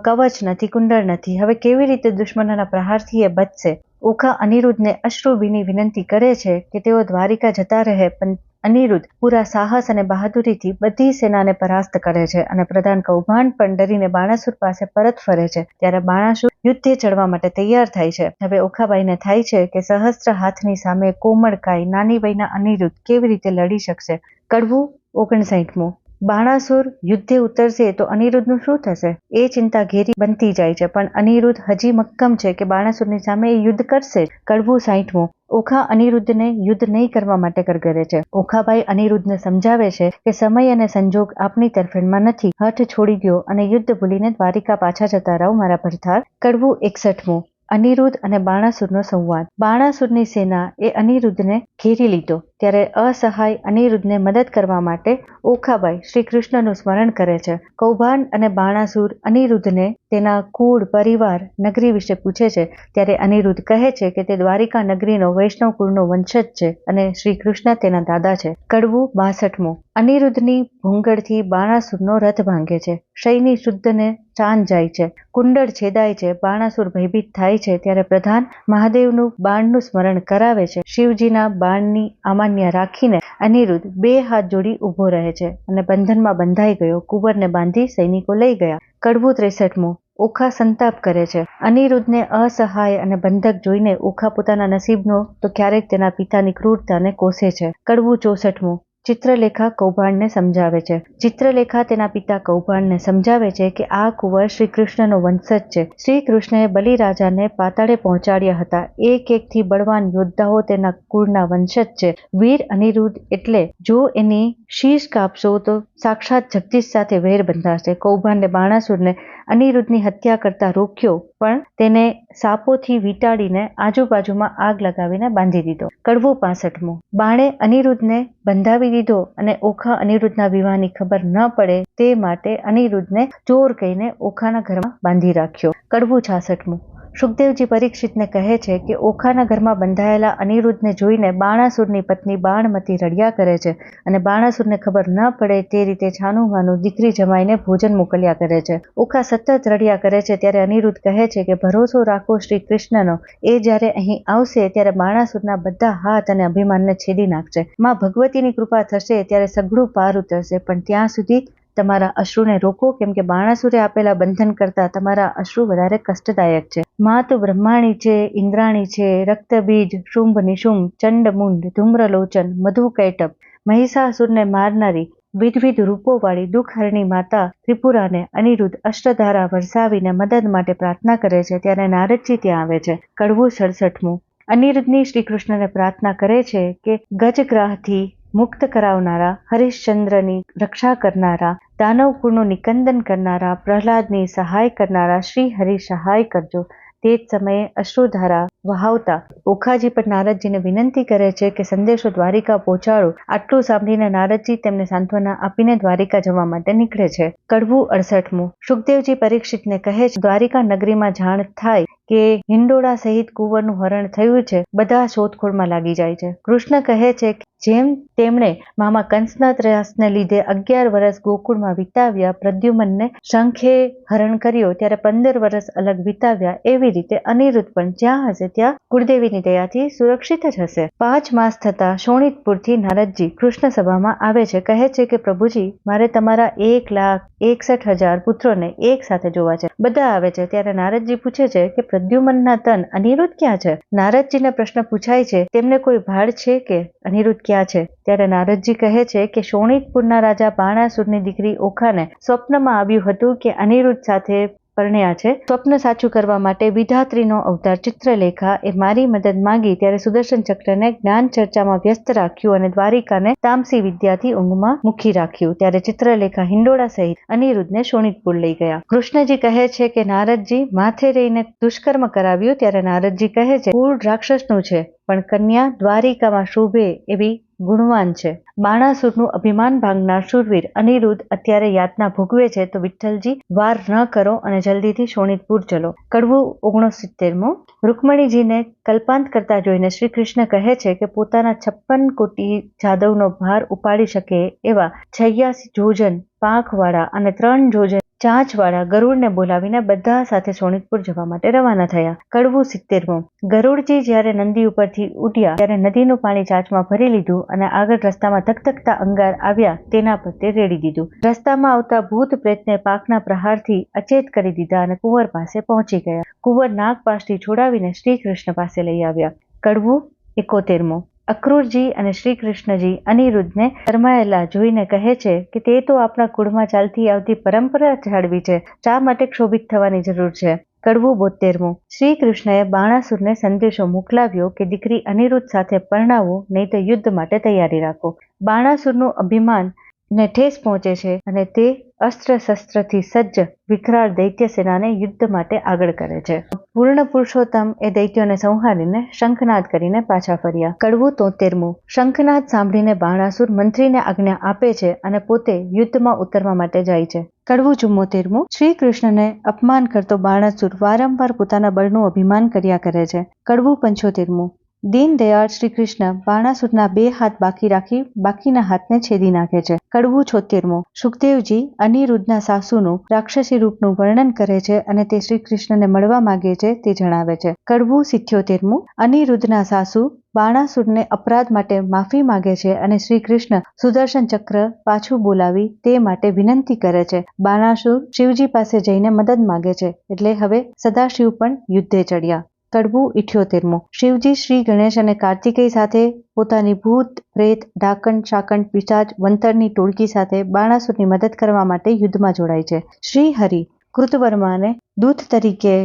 કવચ નથી, કુંડળ નથી. હવે કેવી રીતે દુશ્મનોના પ્રહારથી એ બચશે? ઓખા અનિરુદ્ધને અશ્રુભીની વિનંતી કરે છે કે તેઓ દ્વારિકા જતા રહે. પણ અનિરુદ્ધ પૂરા સાહસ અને બહાદુરીથી બધી સેનાને પરાસ્ત કરે છે અને પ્રધાન કૌભાંડ પણ ડરીને બાણાસુર પાસે પરત ફરે છે. ત્યારે બાણાસુર યુદ્ધે ચડવા માટે તૈયાર થાય છે. હવે ઓખાબાઈને થાય છે કે સહસ્ત્ર હાથની સામે કોમળકાય નાની વયના અનિરુદ્ધ કેવી રીતે લડી શકશે. કડવું 59. બાણાસુર યુદ્ધે ઉતરશે તો અનિરુદ્ધનું શું થશે? એ ચિંતા ઘેરી બનતી જાય છે. પણ અનિરુદ્ધ હજી મક્કમ છે કે બાણાસુરની સામે એ યુદ્ધ કરશે. કડવું 60. ઓખા અનિરુદ્ધને યુદ્ધ નહીં કરવા માટે કરગરે છે. ઓખાભાઈ અનિરુદ્ધને સમજાવે છે કે સમય અને સંજોગ આપની તરફેણમાં નથી. હઠ છોડી દો અને યુદ્ધ ભૂલીને દ્વારિકા પાછા જતા રહો મારા ભરથાર. કડવું 61. અનિરુદ્ધ અને બાણાસુરનો સંવાદ. બાણાસુરની સેના એ અનિરુદ્ધને ઘેરી લીધો. ત્યારે અસહાય અનિરુદ્ધને મદદ કરવા માટે ઓખાબાઈ શ્રી કૃષ્ણનું સ્મરણ કરે છે. કૌભાંડ અને બાણાસુર અનિરુદ્ધને તેના કુળ, પરિવાર, નગરી વિશે પૂછે છે. ત્યારે અનિરુદ્ધ કહે છે કે તે દ્વારિકા નગરીનો વૈષ્ણવ કુળનો વંશજ છે અને શ્રી કૃષ્ણ તેના દાદા છે. કડવું 62. અનિરુદ્ધની ભૂંગળથી બાણાસુરનો રથ ભાંગે છે. શયની શુદ્ધને ચાંદ જાય છે. કુંડળ છેદાય છે. બાણાસુર ભયભીત થાય છે. ત્યારે પ્રધાન મહાદેવનું બાણનું સ્મરણ કરાવે છે. શિવજીના બાણની અમાન્ય રાખીને અનિરુદ્ધ 2 હાથ જોડી ઊભો રહે છે અને બંધનમાં બંધાઈ ગયો. કુંવરને બાંધી સૈનિકો લઈ ગયા. કડવું 63. ઓખા સંતાપ કરે છે. અનિરુદ્ધને અસહાય અને બંધક જોઈને ઓખા પોતાના નસીબનો તો ક્યારેક તેના પિતાની ક્રૂરતાને કોસે છે. કડવું 64. ચિત્રલેખા કૌભાંડને સમજાવે છે. ચિત્રલેખા તેના પિતા કૌભાંડને સમજાવે છે કે આ કુંવર શ્રી કૃષ્ણનો વંશજ છે. શ્રી કૃષ્ણએ બલિરાજાને પાતાળે પહોંચાડ્યા હતા. એકથી બળવાન યોદ્ધાઓ તેના કુળના વંશજ છે. વીર અનિરુદ્ધ એટલે જો એની શીશ કાપશો તો સાક્ષાત જગદીશ સાથે વેર બંધાશે. કૌભાંડે બાણાસુરને અનિરુદ્ધની હત્યા કરતા રોક્યો, પણ તેને સાપોથી વીંટાળીને આજુબાજુમાં આગ લગાવીને બાંધી દીધો. કડવું 65. બાણે અનિરુદ્ધને બંધાવી દીધો અને ઓખા અનિરુદ્ધના વિવાહની ખબર ન પડે તે માટે અનિરુદ્ધને ચોર કહીને ઓખાના ઘરમાં બાંધી રાખ્યો. કડવું 66. શુકદેવજી પરીક્ષિતને કહે છે કે ઓખાના ઘરમાં બંધાયેલા અનિરુદ્ધને જોઈને બાણાસુરની પત્ની બાણમતી રડ્યા કરે છે અને બાણાસુરને ખબર ન પડે તે રીતે છાનુંમાનું દીકરી જમાઈને ભોજન મોકલ્યા કરે છે. ઓખા સતત રડ્યા કરે છે. ત્યારે અનિરુદ્ધ કહે છે કે ભરોસો રાખો શ્રી કૃષ્ણનો, એ જ્યારે અહીં આવશે ત્યારે બાણાસુરના બધા હાથ અને અભિમાનને છેદી નાખશે. માં ભગવતીની કૃપા થશે ત્યારે સઘળું પાર ઉતરશે. પણ ત્યાં સુધી તમારા અશ્રુને રોકો, કેમ કે બાણાસુરે આપેલા બંધન કરતા તમારા અશ્રુ વધારે કષ્ટદાયક છે. માં તો બ્રહ્માણી છે, ઇન્દ્રાણી છે, રક્તબીજ, શુંભ નિશુંભ, ચંડમુંડ, ધૂમ્રલોચન, મધુકૈટભ, મહિષાસુરને મારનારી વિધવિધ રૂપોવાળી દુઃખહરણી માતા ત્રિપુરાને અનિરુદ્ધ અષ્ટધારા વરસાવીને મદદ માટે પ્રાર્થના કરે છે. ત્યારે નારદજી ત્યાં આવે છે. કડવું 67. અનિરુદ્ધની શ્રી કૃષ્ણને પ્રાર્થના કરે છે કે ગજગ્રાહથી મુક્ત કરાવનારા, હરિશ્ચંદ્રની રક્ષા કરનારા, દાનવ કુળનું નિકંદન કરનારા, પ્રહલાદની સહાય કરનારા શ્રી હરિ સહાય કરજો. તે જ સમયે અશ્રુધારા વહાવતા ઓખાજી પર નારદજીને વિનંતી કરે છે કે સંદેશો દ્વારિકા પહોંચાડો. આટલું સાંભળીને નારદજી તેમને સાંત્વના આપીને દ્વારિકા જવા માટે નીકળે છે. કડવું 68. શુકદેવજી પરીક્ષિતને કહે છે, દ્વારિકા નગરીમાં જાણ થાય કે હિંડોળા સહિત કુંવરનું હરણ થયું છે, બધા શોધખોળમાં લાગી જાય છે. કૃષ્ણ કહે છે કે જેમ તેમણે મામા કંસના ત્રાસને લીધે 11 વર્ષ ગોકુળમાં વિતાવ્યા, પ્રદ્યુમ્નને શંખે હરણ કર્યો ત્યારે 15 વર્ષ અલગ વિતાવ્યા, એવી રીતે અનિરુદ્ધ પણ જ્યાં હશે ત્યાં કુળદેવીની દયાથી સુરક્ષિત જ હશે. 5 માસ થતા શોણિતપુરથી નારદજી કૃષ્ણ સભામાં આવે છે. કહે છે કે પ્રભુજી, મારે તમારા 1,61,000 પુત્રોને એક સાથે જોવા છે. બધા આવે છે ત્યારે નારદજી પૂછે છે કે પ્રદ્યુમ્નના તન અનિરુદ્ધ ક્યાં છે? નારદજીને પ્રશ્ન પૂછાય છે, તેમને કોઈ ભાડ છે કે અનિરુદ્ધ ક્યાં છે? ત્યારે નારદજી કહે છે કે શોણિતપુરના રાજા બાણાસુરની દીકરી ઓખાને સ્વપ્નમાં આવ્યું હતું કે અનિરુદ્ધ સાથે પરણ્યા છે. સ્વપ્ન સાચું કરવા માટે વિધાત્રીનો અવતાર ચિત્રલેખા એ મારી મદદ માંગી ત્યારે સુદર્શન ચક્રને જ્ઞાન ચર્ચામાં વ્યસ્ત રાખ્યું અને દ્વારિકાને તામસી વિદ્યાથી ઊંઘમાં મૂકી રાખ્યું. ત્યારે ચિત્રલેખા હિંડોળા સહિત અનિરુદ્ધને શોણિતપુર લઈ ગયા. કૃષ્ણજી કહે છે કે નારદજી માથે રહીને દુષ્કર્મ કરાવ્યું. ત્યારે નારદજી કહે છે, કુળ રાક્ષસનું છે પણ કન્યા દ્વારિકામાં શોભે એવી ગુણવાન છે. બાણાસુરનું અભિમાન ભાંગનાર શૂરવીર અનિરુદ્ધ અત્યારે યાતના ભોગવે છે, તો વિઠ્ઠલજી વાર ન કરો અને જલ્દીથી શોણિતપુર ચલો. કડવું 69. રૂકમણીજીને કલ્પાંત કરતા જોઈને શ્રી કૃષ્ણ કહે છે કે પોતાના 56 કોટી જાદવનો ભાર ઉપાડી શકે એવા 86 જોજન પાંખવાળા અને 3 જોજન ચાંચવાળા ગરુડને બોલાવીને બધા સાથે શોણિતપુર જવા માટે રવાના થયા. કડવું 70. ગરુડજી જ્યારે નંદી ઉપરથી ઉડ્યા ત્યારે નદીનું પાણી ચાંચમાં ભરી લીધું અને આગળ રસ્તામાં ધકધકતા અંગાર આવ્યા તેના પર તે રેડી દીધું. રસ્તામાં આવતા ભૂત પ્રેતને પાકના પ્રહારથી અચેત કરી દીધા અને કુંવર પાસે પહોંચી ગયા. કુંવર નાગપાશથી છોડાવીને શ્રી કૃષ્ણ પાસે લઈ આવ્યા. કડવું 71. અક્રૂરજી અને શ્રી કૃષ્ણજી અનિરુદ્ધને શરમાયેલા જોઈને કહે છે કે તે તો આપણા કુળમાં ચાલતી આવતી પરંપરા જાળવી છે, શા માટે ક્ષોભિત થવાની જરૂર છે? કડવું 72. શ્રી કૃષ્ણએ બાણાસુરને સંદેશો મોકલાવ્યો કે દીકરી અનિરુદ્ધ સાથે પરણાવો, નહીં તો યુદ્ધ માટે તૈયારી રાખો. બાણાસુરનું અભિમાન ને ઠેસ પહોંચે છે અને તે અસ્ત્ર શસ્ત્રથી સજ્જ વિકરાળ દૈત્ય સેનાને યુદ્ધ માટે આગળ કરે છે. પૂર્ણ પુરુષોત્તમ એ દૈત્યોને સંહારીને શંખનાદ કરીને પાછા ફર્યા. કડવું 73. શંખનાદ સાંભળીને બાણાસુર મંત્રીને આજ્ઞા આપે છે અને પોતે યુદ્ધમાં ઉતરવા માટે જાય છે. કડવું 74. શ્રી કૃષ્ણને અપમાન કરતો બાણાસુર વારંવાર પોતાના બળનું અભિમાન કર્યા કરે છે. કડવું 75. દીનદયાળ શ્રી કૃષ્ણ બાણાસુરના 2 હાથ બાકી રાખી બાકીના હાથને છેદી નાખે છે. કડવું 76. સુખદેવજી અનિરુદ્ધના સાસુનું રાક્ષસી રૂપનું વર્ણન કરે છે અને તે શ્રી કૃષ્ણને મળવા માંગે છે તે જણાવે છે. કડવું 77. અનિરુદ્ધના સાસુ બાણાસુરને અપરાધ માટે માફી માંગે છે અને શ્રી કૃષ્ણ સુદર્શન ચક્ર પાછું બોલાવી તે માટે વિનંતી કરે છે. બાણાસુર શિવજી પાસે જઈને મદદ માંગે છે, એટલે હવે સદાશિવ પણ યુદ્ધે ચડ્યા. કડવું 78. શિવજી શ્રી ગણેશ અને કાર્તિકેય સાથે પોતાની ભૂત પ્રેત ડાકણ શાકણ પિશાચ વંતરની ટોળકી સાથે બાણાસુરની મદદ કરવા માટે યુદ્ધમાં જોડાય છે. શ્રી હરિ કૃતવર્માને દૂત તરીકે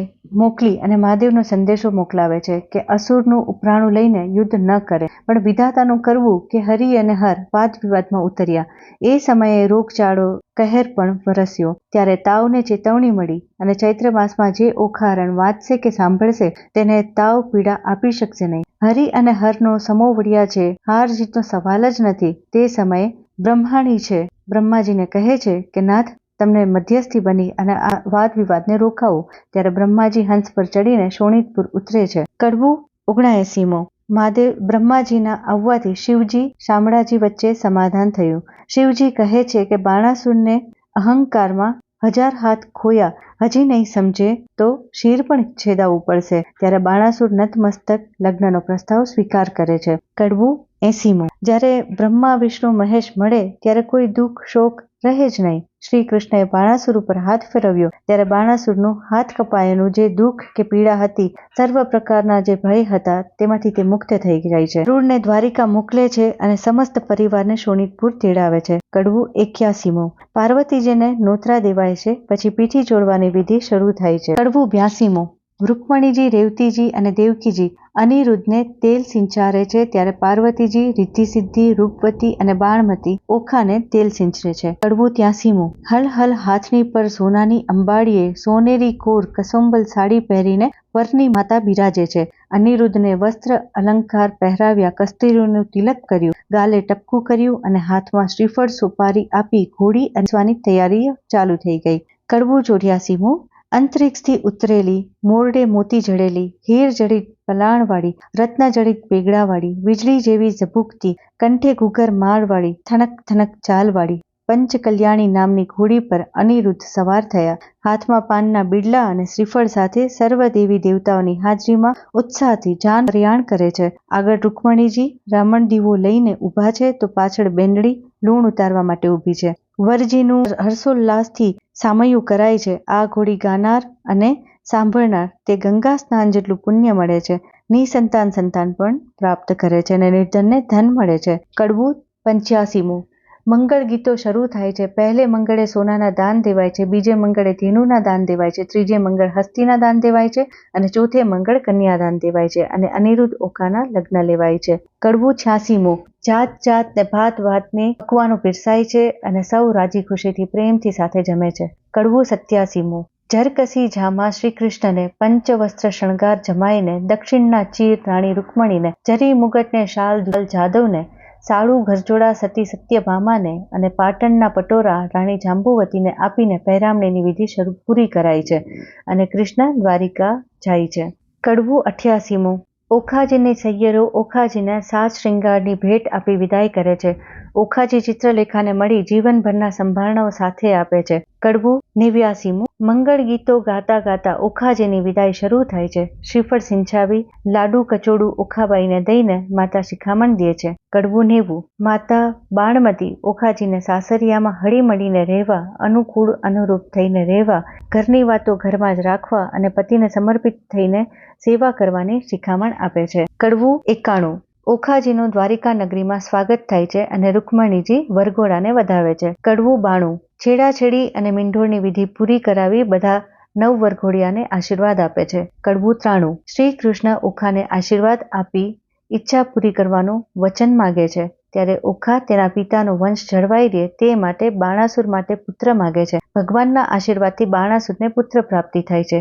મોકલી અને મહાદેવનો સંદેશો મોકલાવે છે કે અસુરનું ઉપરાણું લઈને યુદ્ધ ન કરે, પણ વિધાતાનું કરવું કે હરિ અને હર વાદ વિવાદમાં ઉતર્યા. એ સમયે રોગચાળો કહેર પણ વરસ્યો. ત્યારે તાવને ચેતવણી મળી અને ચૈત્ર માસમાં જે ઓખારણ વાંચશે કે સાંભળશે તેને તાવ પીડા આપી શકશે નહીં. હરિ અને હરનો સમોવડિયા છે, હાર જીતનો સવાલ જ નથી. તે સમયે બ્રહ્માણી છે બ્રહ્માજીને કહે છે કે નાથ, તમને મધ્યસ્થી બની અને આ વાદ વિવાદને રોકાવો. ત્યારે બ્રહ્માજી હંસ પર ચડીને શોણિતપુર ઉતરે છે. કડવું 79. મહાદેવ બ્રહ્માજીના આવવાથી શિવજી શામળાજી વચ્ચે સમાધાન થયું. શિવજી કહે છે કે બાણાસુરને અહંકારમાં 1000 હાથ ખોયા હજી નહીં સમજે તો શિર પણ છેદાવવું પડશે. ત્યારે બાણાસુર નતમસ્તક લગ્નનો પ્રસ્તાવ સ્વીકાર કરે છે. કડવું 80. જ્યારે બ્રહ્મા વિષ્ણુ મહેશ મળે ત્યારે કોઈ દુઃખ શોક રહે જ નહીં. શ્રી કૃષ્ણએ બાણાસુર ઉપર હાથ ફેરવ્યો ત્યારે બાણાસુરનું હાથ કપાયેલું જે દુઃખ કે પીડા હતી, સર્વ પ્રકારના જે ભય હતા તેમાંથી તે મુક્ત થઈ જાય છે. ગરુડને દ્વારિકા મોકલે છે અને સમસ્ત પરિવારને શોણિતપુર તેડાવે છે. કડવું 81. પાર્વતીજીને નોતરા દેવાય છે, પછી પીઠી ચોળવાની વિધિ શરૂ થાય છે. કડવું 82. રૂકમણીજી, રેવતીજી અને દેવકીજી અનિરુદ્ધને તેલ સિંચારે છે, ત્યારે પાર્વતીજી, રિદ્ધિ સિદ્ધિ, રૂપવતી અને બાણમતી ઓખાને તેલ સિંચરે છે. કડવું 83મું. હલ હલ હાથની પર સોનાની અંબાડીએ સોનેરી કોર કસોંબલ સાડી પહેરીને પરની માતા બિરાજે છે. અનિરુદ્ધને વસ્ત્ર અલંકાર પહેરાવ્યા, કસ્તુરીનું તિલક કર્યું, ગાલે ટપકું કર્યું અને હાથમાં શ્રીફળ સોપારી આપી ઘોડી અંસવાની તૈયારી ચાલુ થઈ ગઈ. કડવું 84મું. અંતરિક્ષથી ઉતરેલી, મોરડે મોતી જડેલી, હીર જડિત પલાણવાળી, રત્ન જડિત પેગડાવાળી, વીજળી જેવી ઝબૂકતી, કંઠે ઘૂઘર માળવાળી, થનક થનક ચાલવાળી પંચકલ્યાણી નામની ઘોડી પર અનિરુદ્ધ સવાર થયા. હાથમાં પાનના બીડલા અને શ્રીફળ સાથે સર્વ દેવી દેવતાઓની હાજરીમાં ઉત્સાહથી જાન પ્રયાણ કરે છે. આગળ રૂકમણીજી રામણ દીવો લઈને ઊભા છે, તો પાછળ બેનડી લૂણ ઉતારવા માટે ઊભી છે. વરજીનું હર્ષોલ્લાસથી સામૈયું કરાય છે. આ ઘોડી ગાનાર અને સાંભળનાર તે ગંગા સ્નાન જેટલું પુણ્ય મળે છે. નિસંતાન સંતાન પણ પ્રાપ્ત કરે છે અને નિર્ધનને ધન મળે છે. કડવું 85મું. મંગળ ગીતો શરૂ થાય છે. પહેલે મંગળે સોનાના દાન દેવાય છે, બીજે મંગળે ધેનુના દાન દેવાય છે, ત્રીજે મંગળ હસ્તીના દાન દેવાય છે અને ચોથે મંગળ કન્યાદાન દેવાય છે અને અનિરુદ્ધ ઓખાના લગ્ન લેવાય છે. કડવું 86મું. જાત જાત ને ભાત ભાતની પકવાનો પીરસાય છે અને સૌ રાજી ખુશીથી પ્રેમથી સાથે જમે છે. કડવું 87મું. ઝરકસી ઝામાં શ્રી કૃષ્ણને પંચવસ્ત્ર શણગાર જમાઈને, દક્ષિણના ચીર રાણી રૂકમણીને, જરી મુગટને શાલ જાદવને, સાળુ ઘરજોડા સતી સત્યભામાને અને પાટણના પટોરા રાણી જાંબુવતીને આપીને પહેરામણીની વિધિ પૂરી કરાય છે અને કૃષ્ણ દ્વારિકા જાય છે. કડવું 88મું. ઓખાજીની સૈયરો ઓખાજીને સાજ શ્રૃંગારની ભેટ આપી વિદાય કરે છે. ઓખાજી ચિત્રલેખાને મળી જીવનભરના સંભારણાઓ સાથે આપે છે. કડવું 89મું. મંગળ ગીતો ગાતા ગાતા ઓખાજીની વિદાય શરૂ થાય છે. શ્રીફળ સિંચાવી, લાડુ કચોડું ઓખાબાઈને દઈને માતા શિખામણ દે છે. કડવું 90. માતા બાણમતી ઓખાજીને સાસરિયામાં હળી મળીને રહેવા, અનુકૂળ અનુરૂપ થઈને રહેવા, ઘરની વાતો ઘરમાં જ રાખવા અને પતિને સમર્પિત થઈને સેવા કરવાની શિખામણ આપે છે. કડવું 91. ઓખાજીનું દ્વારિકા નગરીમાં સ્વાગત થાય છે અને રૂકમણીજી વરઘોડાને વધાવે છે. કડવું 92. છેડાછેડી અને મીંઢોળની વિધિ પૂરી કરાવી બધા નવ વરઘોડિયાને આશીર્વાદ આપે છે. કડવું 93. શ્રી કૃષ્ણ ઓખાને આશીર્વાદ આપી ઈચ્છા પૂરી કરવાનું વચન માગે છે, ત્યારે ઓખા તેના પિતાનો વંશ જળવાઈ રહે તે માટે બાણાસુર માટે પુત્ર માગે છે. ભગવાનના આશીર્વાદથી બાણાસુરને પુત્ર પ્રાપ્તિ થાય છે.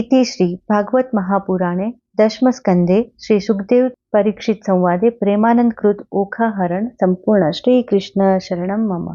ઇતિ શ્રી ભાગવત મહાપુરાણે દશમ સ્કંધે શ્રી સુખદેવ પરીક્ષિત સંવાદે પ્રેમાનંદ કૃત ઓખાહરણ સંપૂર્ણ. શ્રી કૃષ્ણ શરણમ મમ.